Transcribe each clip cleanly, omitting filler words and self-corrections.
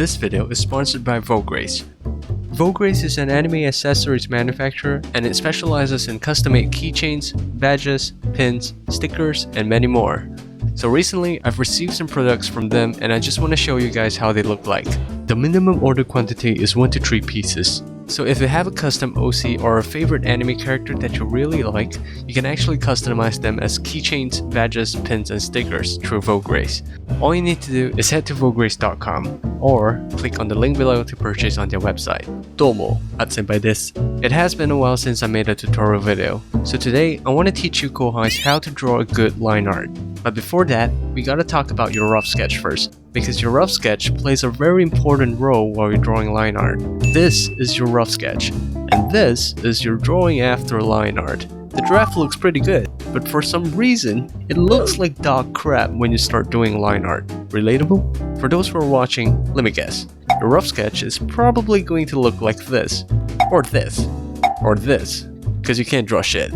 This video is sponsored by Vograce. Vograce is an anime accessories manufacturer and it specializes in custom-made keychains, badges, pins, stickers, and many more. So recently, I've received some products from them and I just want to show you guys how they look like. The minimum order quantity is 1 to 3 pieces. So if you have a custom OC or a favorite anime character that you really like, you can actually customize them as keychains, badges, pins, and stickers through Vograce. All you need to do is head to vograce.com or click on the link below to purchase on their website. Domo, Atsenpai desu. It has been a while since I made a tutorial video, so today I want to teach you kohais how to draw a good line art. But before that, we gotta talk about your rough sketch first, because your rough sketch plays a very important role while you're drawing line art. This is your rough sketch, and this is your drawing after line art. The draft looks pretty good, but for some reason, it looks like dog crap when you start doing line art. Relatable? For those who are watching, let me guess. Your rough sketch is probably going to look like this, or this, or this, because you can't draw shit.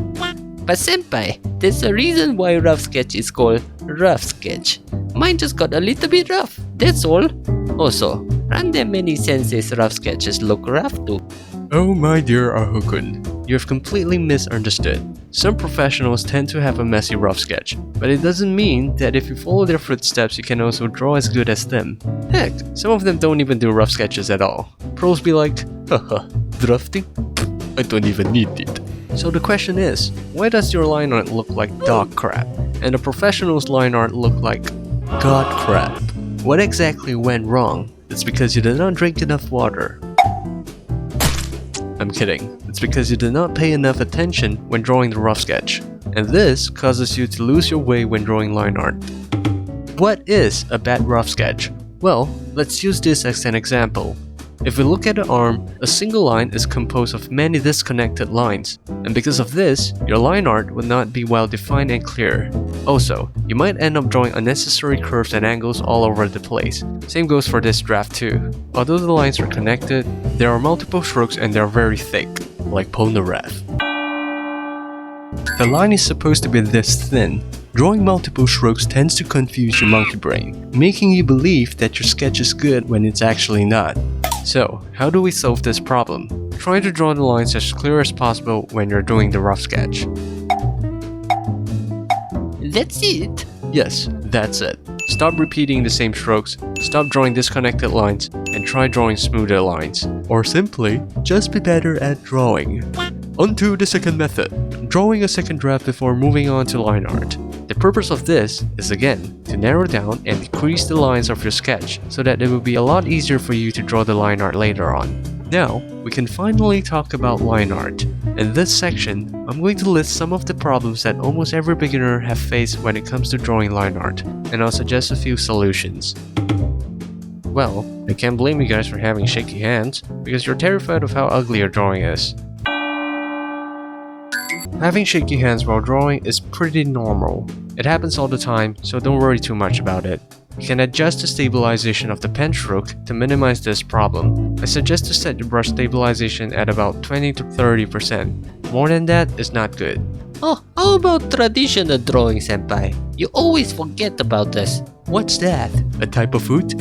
But senpai, there's a reason why rough sketch is called rough sketch. Mine just got a little bit rough, that's all. Also, aren't there many sensei's rough sketches look rough too? Oh my dear Ahukun, you have completely misunderstood. Some professionals tend to have a messy rough sketch, but it doesn't mean that if you follow their footsteps you can also draw as good as them. Heck, some of them don't even do rough sketches at all. Pros be like, haha, drafting? I don't even need it. So the question is, why does your line art look like dog crap, and the professional's line art look like god crap? What exactly went wrong? It's because you did not drink enough water. I'm kidding. It's because you did not pay enough attention when drawing the rough sketch, and this causes you to lose your way when drawing line art. What is a bad rough sketch? Well, let's use this as an example. If we look at the arm, a single line is composed of many disconnected lines, and because of this, your line art would not be well defined and clear. Also, you might end up drawing unnecessary curves and angles all over the place. Same goes for this draft too. Although the lines are connected, there are multiple strokes and they are very thick, like Polnareff. The line is supposed to be this thin. Drawing multiple strokes tends to confuse your monkey brain, making you believe that your sketch is good when it's actually not. So, how do we solve this problem? Try to draw the lines as clear as possible when you're doing the rough sketch. That's it? Yes, that's it. Stop repeating the same strokes, stop drawing disconnected lines, and try drawing smoother lines. Or simply, just be better at drawing. Onto the second method, drawing a second draft before moving on to line art. The purpose of this is again to narrow down and decrease the lines of your sketch so that it will be a lot easier for you to draw the line art later on. Now, we can finally talk about line art. In this section, I'm going to list some of the problems that almost every beginner have faced when it comes to drawing line art, and I'll suggest a few solutions. Well, I can't blame you guys for having shaky hands, because you're terrified of how ugly your drawing is. Having shaky hands while drawing is pretty normal. It happens all the time, so don't worry too much about it. You can adjust the stabilization of the pen stroke to minimize this problem. I suggest to set your brush stabilization at about 20 to 30%. More than that is not good. Oh, how about traditional drawing, senpai? You always forget about this. What's that? A type of food?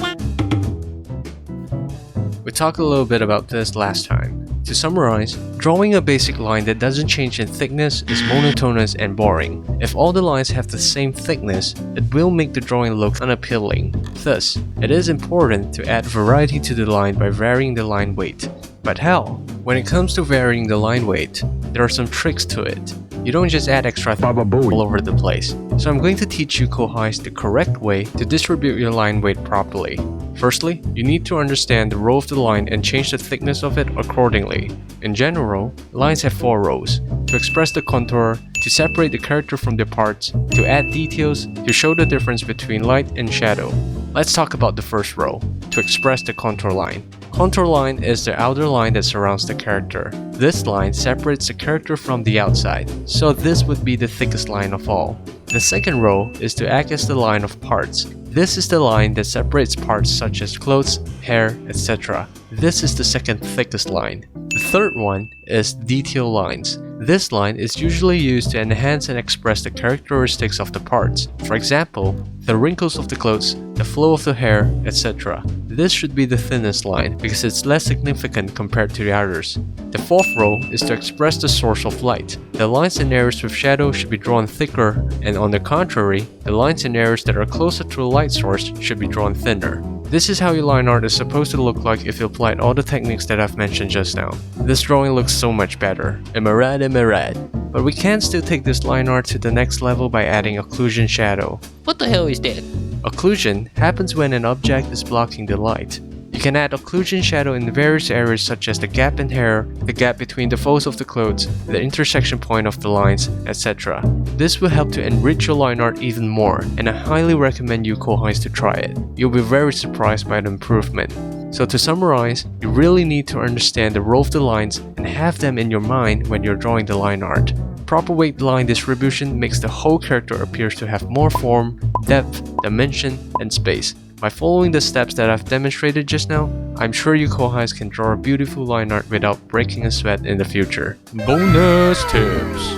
We talked a little bit about this last time. To summarize, drawing a basic line that doesn't change in thickness is monotonous and boring. If all the lines have the same thickness, it will make the drawing look unappealing. Thus, it is important to add variety to the line by varying the line weight. But how? When it comes to varying the line weight, there are some tricks to it. You don't just add extra all over the place. So I'm going to teach you kohais the correct way to distribute your line weight properly. Firstly, you need to understand the row of the line and change the thickness of it accordingly. In general, lines have 4 rows: to express the contour, to separate the character from the parts, to add details, to show the difference between light and shadow. Let's talk about the first row, to express the contour line. Contour line is the outer line that surrounds the character. This line separates the character from the outside, so this would be the thickest line of all. The second row is to act as the line of parts. This is the line that separates parts such as clothes, hair, etc. This is the second thickest line. The third one is detail lines. This line is usually used to enhance and express the characteristics of the parts. For example, the wrinkles of the clothes, the flow of the hair, etc. This should be the thinnest line because it's less significant compared to the others. The fourth row is to express the source of light. The lines in areas with shadow should be drawn thicker, and on the contrary, the lines in areas that are closer to a light source should be drawn thinner. This is how your line art is supposed to look like if you applied all the techniques that I've mentioned just now. This drawing looks so much better. Am I right? Am I right? But we can still take this line art to the next level by adding occlusion shadow. What the hell is that? Occlusion happens when an object is blocking the light. You can add occlusion shadow in various areas such as the gap in hair, the gap between the folds of the clothes, the intersection point of the lines, etc. This will help to enrich your line art even more, and I highly recommend you Kohais to try it. You'll be very surprised by the improvement. So to summarize, you really need to understand the role of the lines and have them in your mind when you're drawing the line art. Proper weight line distribution makes the whole character appears to have more form, depth, dimension, and space. By following the steps that I've demonstrated just now, I'm sure you Kohais can draw a beautiful line art without breaking a sweat in the future. Bonus tips!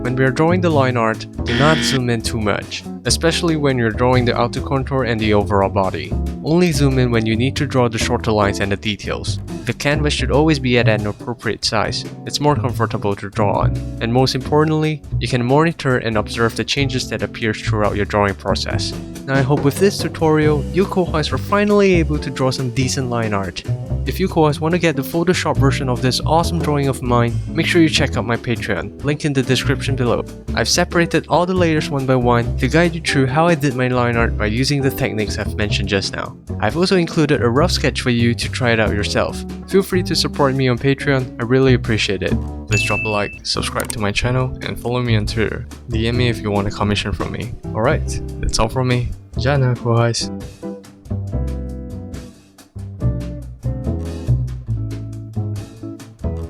When we are drawing the line art, do not zoom in too much, especially when you're drawing the outer contour and the overall body. Only zoom in when you need to draw the shorter lines and the details. The canvas should always be at an appropriate size. It's more comfortable to draw on. And most importantly, you can monitor and observe the changes that appear throughout your drawing process. Now I hope with this tutorial, you Kohais were finally able to draw some decent line art. If you Kohais want to get the Photoshop version of this awesome drawing of mine, make sure you check out my Patreon, link in the description below. I've separated all the layers one by one to guide you through how I did my line art by using the techniques I've mentioned just now. I've also included a rough sketch for you to try it out yourself. Feel free to support me on Patreon, I really appreciate it. Please drop a like, subscribe to my channel, and follow me on Twitter. DM me if you want a commission from me. Alright, that's all from me. Jana Kohais.